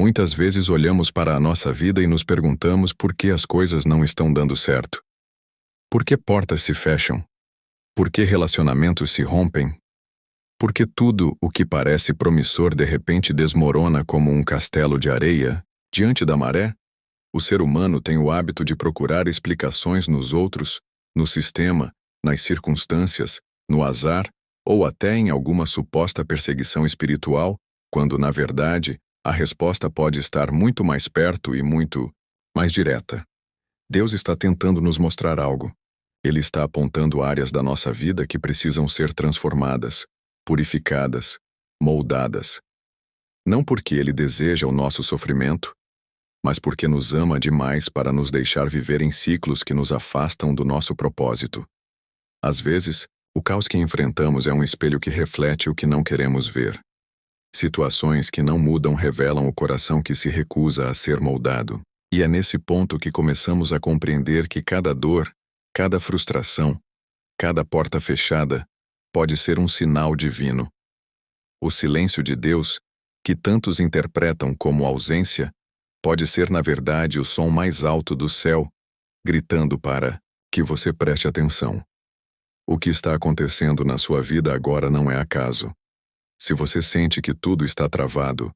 Muitas vezes olhamos para a nossa vida e nos perguntamos por que as coisas não estão dando certo. Por que portas se fecham? Por que relacionamentos se rompem? Por que tudo o que parece promissor de repente desmorona como um castelo de areia, diante da maré? O ser humano tem o hábito de procurar explicações nos outros, no sistema, nas circunstâncias, no azar, ou até em alguma suposta perseguição espiritual, quando, na verdade, a resposta pode estar muito mais perto e muito mais direta. Deus está tentando nos mostrar algo. Ele está apontando áreas da nossa vida que precisam ser transformadas, purificadas, moldadas. Não porque Ele deseja o nosso sofrimento, mas porque nos ama demais para nos deixar viver em ciclos que nos afastam do nosso propósito. Às vezes, o caos que enfrentamos é um espelho que reflete o que não queremos ver. Situações que não mudam revelam o coração que se recusa a ser moldado. E é nesse ponto que começamos a compreender que cada dor, cada frustração, cada porta fechada, pode ser um sinal divino. O silêncio de Deus, que tantos interpretam como ausência, pode ser na verdade o som mais alto do céu, gritando para que você preste atenção. O que está acontecendo na sua vida agora não é acaso. Se você sente que tudo está travado,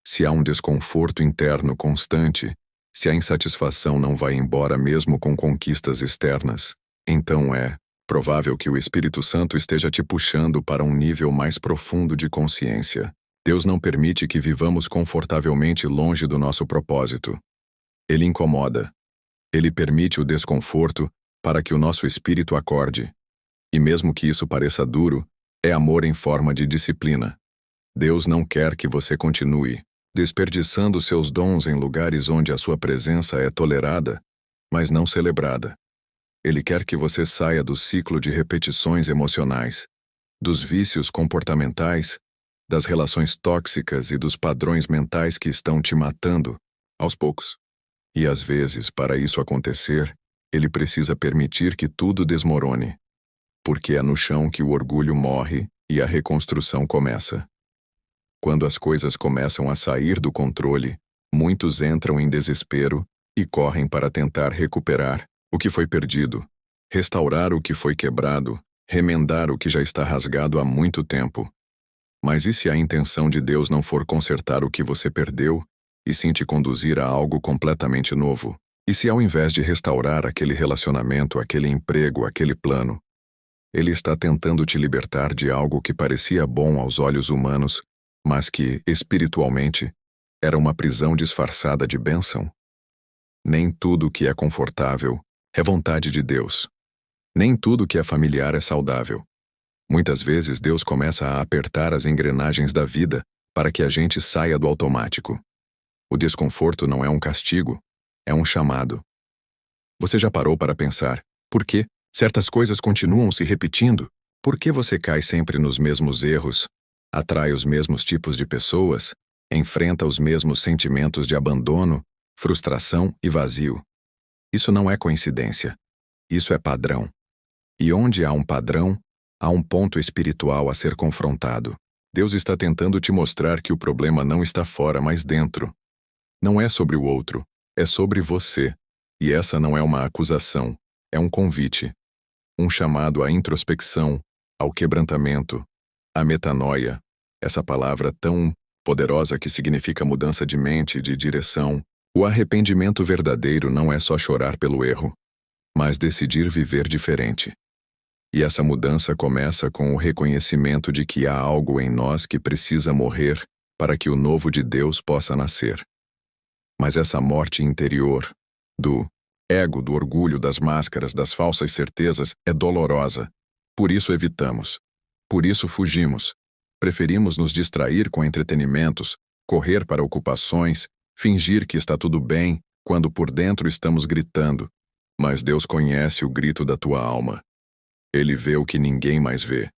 se há um desconforto interno constante, se a insatisfação não vai embora mesmo com conquistas externas, então é provável que o Espírito Santo esteja te puxando para um nível mais profundo de consciência. Deus não permite que vivamos confortavelmente longe do nosso propósito. Ele incomoda. Ele permite o desconforto para que o nosso espírito acorde. E mesmo que isso pareça duro, é amor em forma de disciplina. Deus não quer que você continue desperdiçando seus dons em lugares onde a sua presença é tolerada, mas não celebrada. Ele quer que você saia do ciclo de repetições emocionais, dos vícios comportamentais, das relações tóxicas e dos padrões mentais que estão te matando, aos poucos. E às vezes, para isso acontecer, ele precisa permitir que tudo desmorone. Porque é no chão que o orgulho morre e a reconstrução começa. Quando as coisas começam a sair do controle, muitos entram em desespero e correm para tentar recuperar o que foi perdido, restaurar o que foi quebrado, remendar o que já está rasgado há muito tempo. Mas e se a intenção de Deus não for consertar o que você perdeu, e sim te conduzir a algo completamente novo? E se ao invés de restaurar aquele relacionamento, aquele emprego, aquele plano, Ele está tentando te libertar de algo que parecia bom aos olhos humanos, mas que, espiritualmente, era uma prisão disfarçada de bênção? Nem tudo que é confortável é vontade de Deus. Nem tudo que é familiar é saudável. Muitas vezes Deus começa a apertar as engrenagens da vida para que a gente saia do automático. O desconforto não é um castigo, é um chamado. Você já parou para pensar, por que certas coisas continuam se repetindo? Por que você cai sempre nos mesmos erros, atrai os mesmos tipos de pessoas, enfrenta os mesmos sentimentos de abandono, frustração e vazio? Isso não é coincidência. Isso é padrão. E onde há um padrão, há um ponto espiritual a ser confrontado. Deus está tentando te mostrar que o problema não está fora, mas dentro. Não é sobre o outro, é sobre você. E essa não é uma acusação, é um convite. Um chamado à introspecção, ao quebrantamento, à metanoia, essa palavra tão poderosa que significa mudança de mente, de direção. O arrependimento verdadeiro não é só chorar pelo erro, mas decidir viver diferente. E essa mudança começa com o reconhecimento de que há algo em nós que precisa morrer para que o novo de Deus possa nascer. Mas essa morte interior, do ego, do orgulho, das máscaras, das falsas certezas, é dolorosa. Por isso evitamos. Por isso fugimos. Preferimos nos distrair com entretenimentos, correr para ocupações, fingir que está tudo bem, quando por dentro estamos gritando. Mas Deus conhece o grito da tua alma. Ele vê o que ninguém mais vê.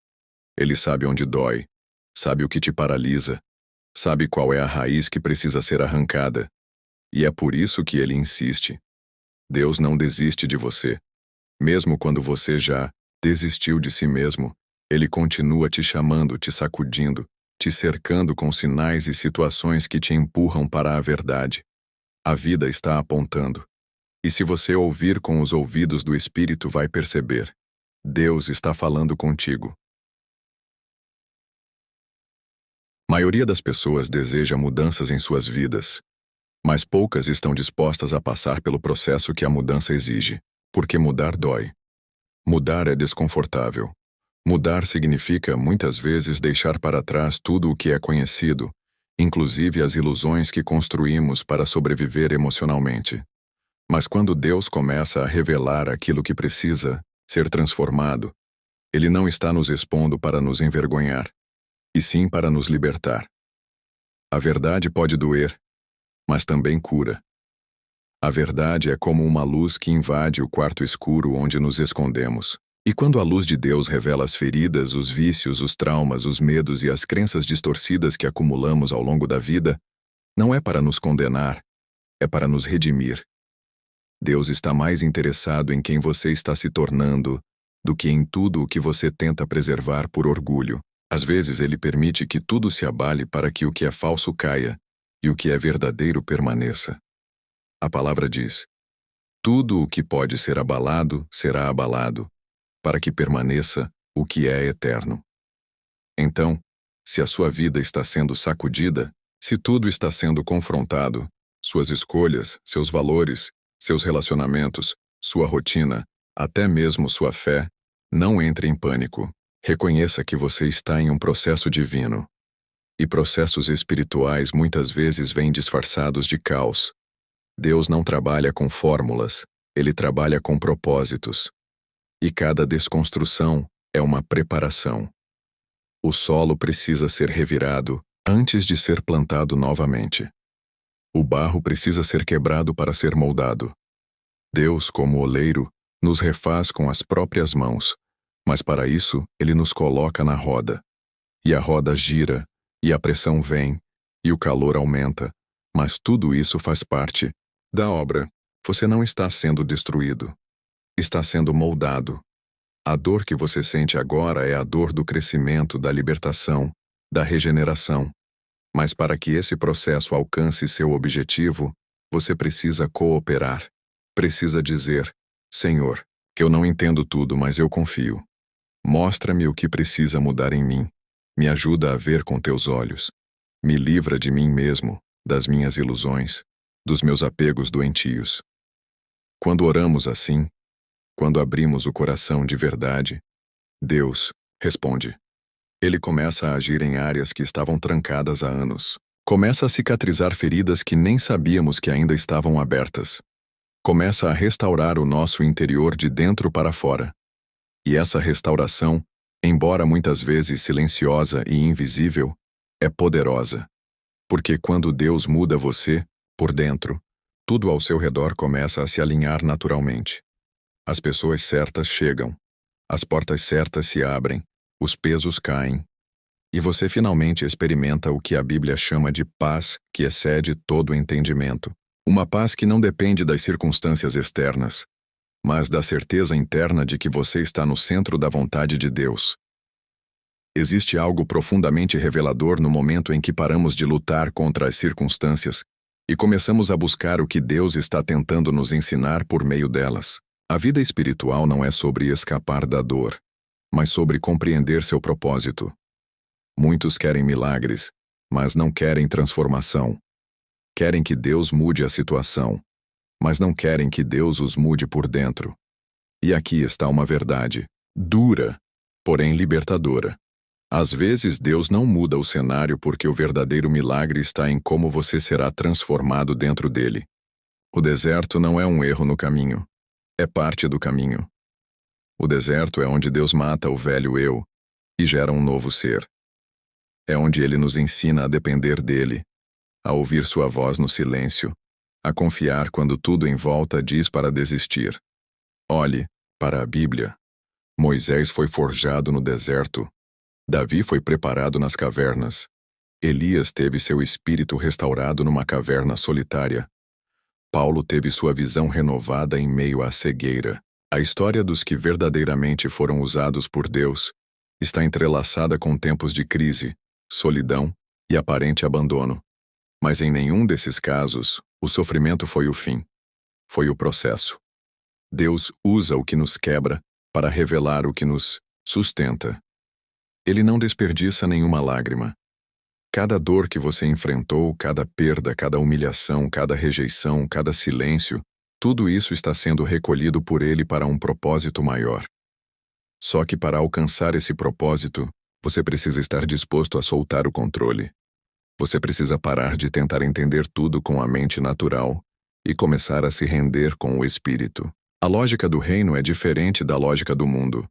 Ele sabe onde dói, sabe o que te paralisa, sabe qual é a raiz que precisa ser arrancada. E é por isso que ele insiste. Deus não desiste de você. Mesmo quando você já desistiu de si mesmo, ele continua te chamando, te sacudindo, te cercando com sinais e situações que te empurram para a verdade. A vida está apontando. E se você ouvir com os ouvidos do Espírito, vai perceber. Deus está falando contigo. A maioria das pessoas deseja mudanças em suas vidas, mas poucas estão dispostas a passar pelo processo que a mudança exige, porque mudar dói. Mudar é desconfortável. Mudar significa, muitas vezes, deixar para trás tudo o que é conhecido, inclusive as ilusões que construímos para sobreviver emocionalmente. Mas quando Deus começa a revelar aquilo que precisa ser transformado, Ele não está nos expondo para nos envergonhar, e sim para nos libertar. A verdade pode doer, mas também cura. A verdade é como uma luz que invade o quarto escuro onde nos escondemos. E quando a luz de Deus revela as feridas, os vícios, os traumas, os medos e as crenças distorcidas que acumulamos ao longo da vida, não é para nos condenar, é para nos redimir. Deus está mais interessado em quem você está se tornando do que em tudo o que você tenta preservar por orgulho. Às vezes Ele permite que tudo se abale para que o que é falso caia e o que é verdadeiro permaneça. A palavra diz: tudo o que pode ser abalado será abalado, para que permaneça o que é eterno. Então, se a sua vida está sendo sacudida, se tudo está sendo confrontado, suas escolhas, seus valores, seus relacionamentos, sua rotina, até mesmo sua fé, não entre em pânico. Reconheça que você está em um processo divino. E processos espirituais muitas vezes vêm disfarçados de caos. Deus não trabalha com fórmulas, Ele trabalha com propósitos. E cada desconstrução é uma preparação. O solo precisa ser revirado antes de ser plantado novamente. O barro precisa ser quebrado para ser moldado. Deus, como oleiro, nos refaz com as próprias mãos, mas para isso Ele nos coloca na roda. E a roda gira, e a pressão vem, e o calor aumenta, mas tudo isso faz parte da obra. Você não está sendo destruído. Está sendo moldado. A dor que você sente agora é a dor do crescimento, da libertação, da regeneração. Mas para que esse processo alcance seu objetivo, você precisa cooperar. Precisa dizer: Senhor, eu não entendo tudo, mas eu confio. Mostra-me o que precisa mudar em mim. Me ajuda a ver com teus olhos. Me livra de mim mesmo, das minhas ilusões, dos meus apegos doentios. Quando oramos assim, quando abrimos o coração de verdade, Deus responde. Ele começa a agir em áreas que estavam trancadas há anos. Começa a cicatrizar feridas que nem sabíamos que ainda estavam abertas. Começa a restaurar o nosso interior de dentro para fora. E essa restauração, embora muitas vezes silenciosa e invisível, é poderosa. Porque quando Deus muda você, por dentro, tudo ao seu redor começa a se alinhar naturalmente. As pessoas certas chegam, as portas certas se abrem, os pesos caem, e você finalmente experimenta o que a Bíblia chama de paz que excede todo entendimento. Uma paz que não depende das circunstâncias externas, mas da certeza interna de que você está no centro da vontade de Deus. Existe algo profundamente revelador no momento em que paramos de lutar contra as circunstâncias e começamos a buscar o que Deus está tentando nos ensinar por meio delas. A vida espiritual não é sobre escapar da dor, mas sobre compreender seu propósito. Muitos querem milagres, mas não querem transformação. Querem que Deus mude a situação, mas não querem que Deus os mude por dentro. E aqui está uma verdade, dura, porém libertadora. Às vezes Deus não muda o cenário porque o verdadeiro milagre está em como você será transformado dentro dele. O deserto não é um erro no caminho, é parte do caminho. O deserto é onde Deus mata o velho eu e gera um novo ser. É onde Ele nos ensina a depender dele, a ouvir sua voz no silêncio, a confiar quando tudo em volta diz para desistir. Olhe para a Bíblia. Moisés foi forjado no deserto. Davi foi preparado nas cavernas. Elias teve seu espírito restaurado numa caverna solitária. Paulo teve sua visão renovada em meio à cegueira. A história dos que verdadeiramente foram usados por Deus está entrelaçada com tempos de crise, solidão e aparente abandono. Mas em nenhum desses casos, o sofrimento foi o fim. Foi o processo. Deus usa o que nos quebra para revelar o que nos sustenta. Ele não desperdiça nenhuma lágrima. Cada dor que você enfrentou, cada perda, cada humilhação, cada rejeição, cada silêncio, tudo isso está sendo recolhido por Ele para um propósito maior. Só que para alcançar esse propósito, você precisa estar disposto a soltar o controle. Você precisa parar de tentar entender tudo com a mente natural e começar a se render com o espírito. A lógica do reino é diferente da lógica do mundo.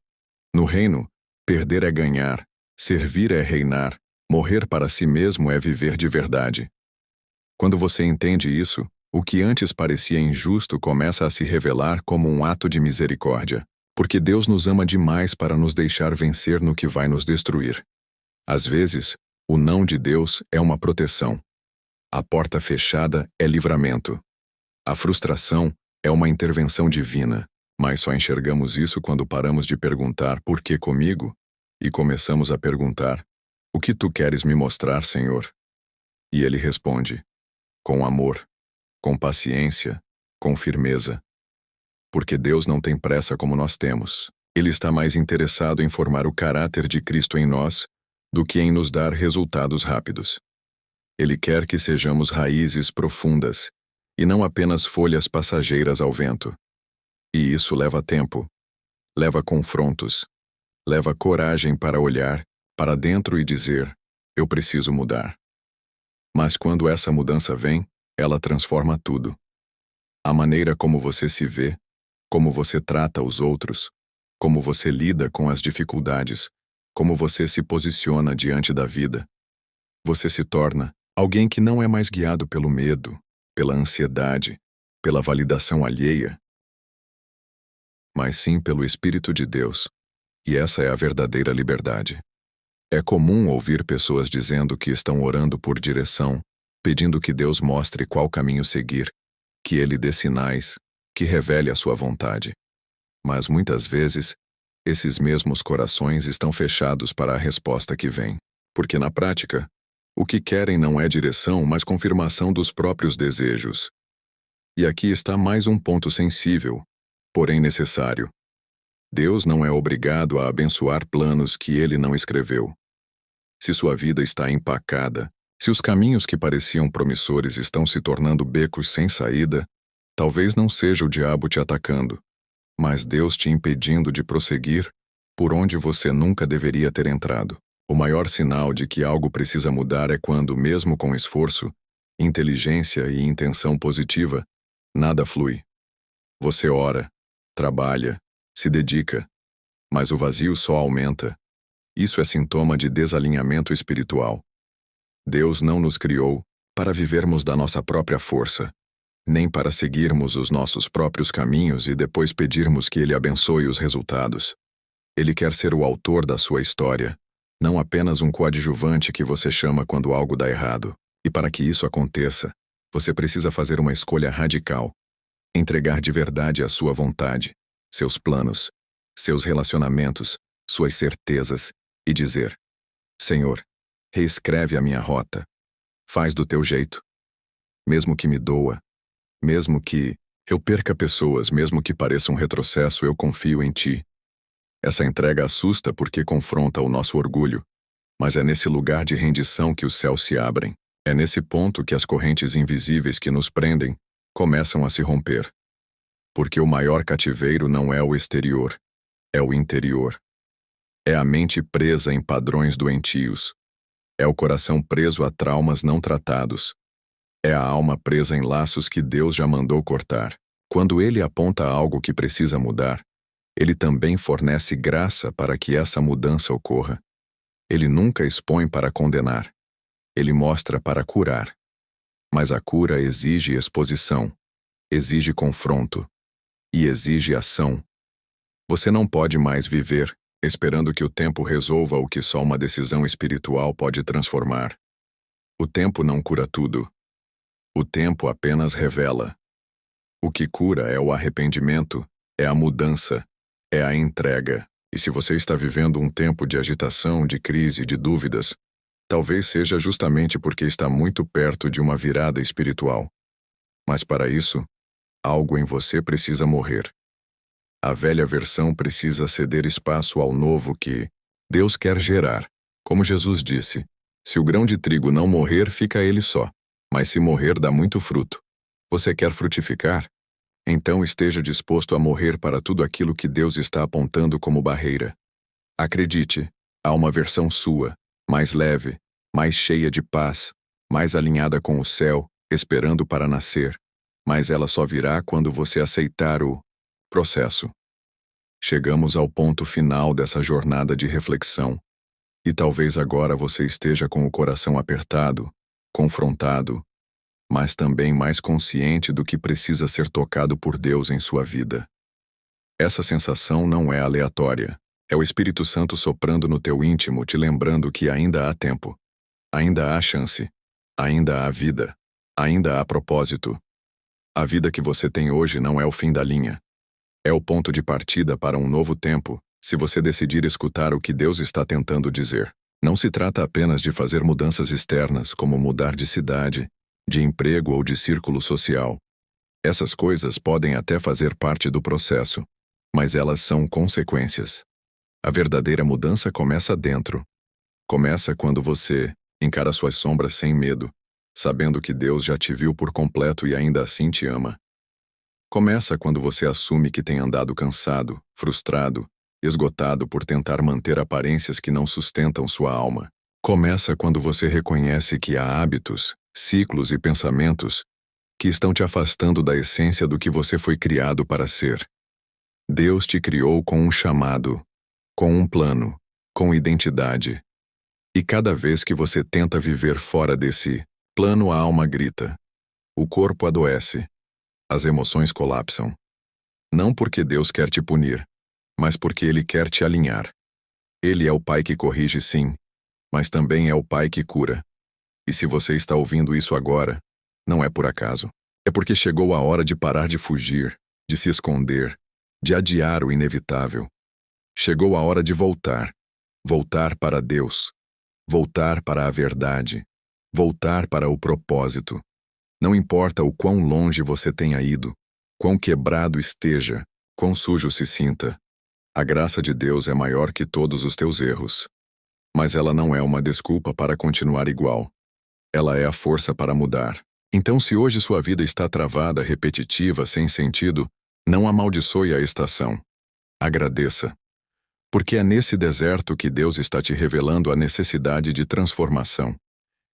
No reino, perder é ganhar, servir é reinar, morrer para si mesmo é viver de verdade. Quando você entende isso, o que antes parecia injusto começa a se revelar como um ato de misericórdia, porque Deus nos ama demais para nos deixar vencer no que vai nos destruir. Às vezes, o não de Deus é uma proteção. A porta fechada é livramento. A frustração é uma intervenção divina, mas só enxergamos isso quando paramos de perguntar por que comigo e começamos a perguntar: o que tu queres me mostrar, Senhor? E ele responde: com amor, com paciência, com firmeza. Porque Deus não tem pressa como nós temos. Ele está mais interessado em formar o caráter de Cristo em nós do que em nos dar resultados rápidos. Ele quer que sejamos raízes profundas e não apenas folhas passageiras ao vento. E isso leva tempo, leva confrontos, leva coragem para olhar para dentro e dizer: eu preciso mudar. Mas quando essa mudança vem, ela transforma tudo. A maneira como você se vê, como você trata os outros, como você lida com as dificuldades, como você se posiciona diante da vida. Você se torna alguém que não é mais guiado pelo medo, pela ansiedade, pela validação alheia, mas sim pelo Espírito de Deus. E essa é a verdadeira liberdade. É comum ouvir pessoas dizendo que estão orando por direção, pedindo que Deus mostre qual caminho seguir, que Ele dê sinais, que revele a sua vontade. Mas muitas vezes, esses mesmos corações estão fechados para a resposta que vem, porque na prática, o que querem não é direção, mas confirmação dos próprios desejos. E aqui está mais um ponto sensível, porém necessário. Deus não é obrigado a abençoar planos que Ele não escreveu. Se sua vida está empacada, se os caminhos que pareciam promissores estão se tornando becos sem saída, talvez não seja o diabo te atacando, mas Deus te impedindo de prosseguir por onde você nunca deveria ter entrado. O maior sinal de que algo precisa mudar é quando, mesmo com esforço, inteligência e intenção positiva, nada flui. Você ora, trabalha, se dedica, mas o vazio só aumenta. Isso é sintoma de desalinhamento espiritual. Deus não nos criou para vivermos da nossa própria força, nem para seguirmos os nossos próprios caminhos e depois pedirmos que Ele abençoe os resultados. Ele quer ser o autor da sua história, não apenas um coadjuvante que você chama quando algo dá errado. E para que isso aconteça, você precisa fazer uma escolha radical. Entregar de verdade a sua vontade, seus planos, seus relacionamentos, suas certezas, e dizer: Senhor, reescreve a minha rota. Faz do teu jeito. Mesmo que me doa, mesmo que eu perca pessoas, mesmo que pareça um retrocesso, eu confio em ti. Essa entrega assusta porque confronta o nosso orgulho, mas é nesse lugar de rendição que os céus se abrem. É nesse ponto que as correntes invisíveis que nos prendem começam a se romper. Porque o maior cativeiro não é o exterior, é o interior. É a mente presa em padrões doentios. É o coração preso a traumas não tratados. É a alma presa em laços que Deus já mandou cortar. Quando Ele aponta algo que precisa mudar, Ele também fornece graça para que essa mudança ocorra. Ele nunca expõe para condenar. Ele mostra para curar. Mas a cura exige exposição, exige confronto e exige ação. Você não pode mais viver esperando que o tempo resolva o que só uma decisão espiritual pode transformar. O tempo não cura tudo. O tempo apenas revela. O que cura é o arrependimento, é a mudança, é a entrega. E se você está vivendo um tempo de agitação, de crise, de dúvidas, Talvez seja justamente porque está muito perto de uma virada espiritual. Mas para isso, algo em você precisa morrer. A velha versão precisa ceder espaço ao novo que Deus quer gerar. Como Jesus disse, se o grão de trigo não morrer, fica ele só, mas se morrer, dá muito fruto. Você quer frutificar? Então esteja disposto a morrer para tudo aquilo que Deus está apontando como barreira. Acredite, há uma versão sua, mais leve, mais cheia de paz, mais alinhada com o céu, esperando para nascer, mas ela só virá quando você aceitar o processo. Chegamos ao ponto final dessa jornada de reflexão, e talvez agora você esteja com o coração apertado, confrontado, mas também mais consciente do que precisa ser tocado por Deus em sua vida. Essa sensação não é aleatória. É o Espírito Santo soprando no teu íntimo, te lembrando que ainda há tempo, ainda há chance, ainda há vida, ainda há propósito. A vida que você tem hoje não é o fim da linha. É o ponto de partida para um novo tempo, se você decidir escutar o que Deus está tentando dizer. Não se trata apenas de fazer mudanças externas, como mudar de cidade, de emprego ou de círculo social. Essas coisas podem até fazer parte do processo, mas elas são consequências. A verdadeira mudança começa dentro. Começa quando você encara suas sombras sem medo, sabendo que Deus já te viu por completo e ainda assim te ama. Começa quando você assume que tem andado cansado, frustrado, esgotado por tentar manter aparências que não sustentam sua alma. Começa quando você reconhece que há hábitos, ciclos e pensamentos que estão te afastando da essência do que você foi criado para ser. Deus te criou com um chamado, com um plano, com identidade. E cada vez que você tenta viver fora desse plano, a alma grita. O corpo adoece. As emoções colapsam. Não porque Deus quer te punir, mas porque Ele quer te alinhar. Ele é o Pai que corrige, sim, mas também é o Pai que cura. E se você está ouvindo isso agora, não é por acaso. É porque chegou a hora de parar de fugir, de se esconder, de adiar o inevitável. Chegou a hora de voltar. Voltar para Deus. Voltar para a verdade. Voltar para o propósito. Não importa o quão longe você tenha ido, quão quebrado esteja, quão sujo se sinta. A graça de Deus é maior que todos os teus erros. Mas ela não é uma desculpa para continuar igual. Ela é a força para mudar. Então, se hoje sua vida está travada, repetitiva, sem sentido, não amaldiçoe a estação. Agradeça. Porque é nesse deserto que Deus está te revelando a necessidade de transformação.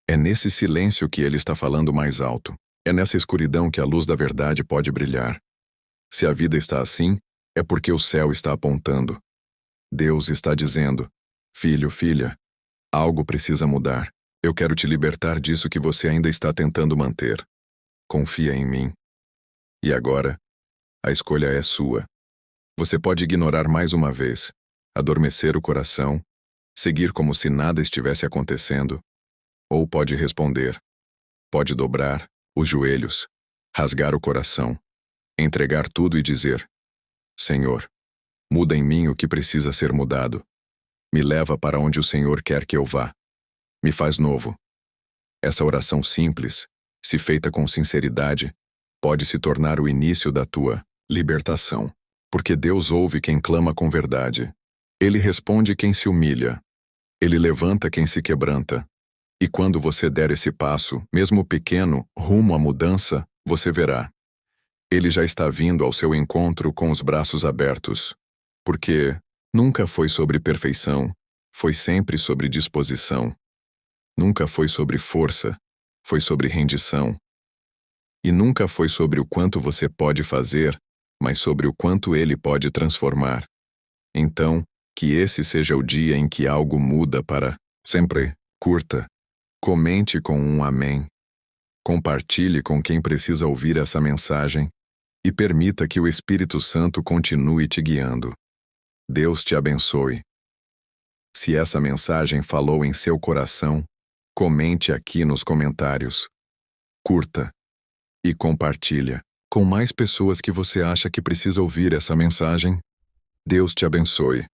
É nesse silêncio que Ele está falando mais alto. É nessa escuridão que a luz da verdade pode brilhar. Se a vida está assim, é porque o céu está apontando. Deus está dizendo, filho, filha, algo precisa mudar. Eu quero te libertar disso que você ainda está tentando manter. Confia em mim. E agora, a escolha é sua. Você pode ignorar mais uma vez, adormecer o coração, seguir como se nada estivesse acontecendo, ou pode responder, pode dobrar os joelhos, rasgar o coração, entregar tudo e dizer, Senhor, muda em mim o que precisa ser mudado. Me leva para onde o Senhor quer que eu vá. Me faz novo. Essa oração simples, se feita com sinceridade, pode se tornar o início da tua libertação. Porque Deus ouve quem clama com verdade. Ele responde quem se humilha. Ele levanta quem se quebranta. E quando você der esse passo, mesmo pequeno, rumo à mudança, você verá. Ele já está vindo ao seu encontro com os braços abertos. Porque nunca foi sobre perfeição, foi sempre sobre disposição. Nunca foi sobre força, foi sobre rendição. E nunca foi sobre o quanto você pode fazer, mas sobre o quanto Ele pode transformar. Então, que esse seja o dia em que algo muda para sempre. Curta. Comente com um amém. Compartilhe com quem precisa ouvir essa mensagem e permita que o Espírito Santo continue te guiando. Deus te abençoe. Se essa mensagem falou em seu coração, comente aqui nos comentários. Curta e compartilha com mais pessoas que você acha que precisa ouvir essa mensagem. Deus te abençoe.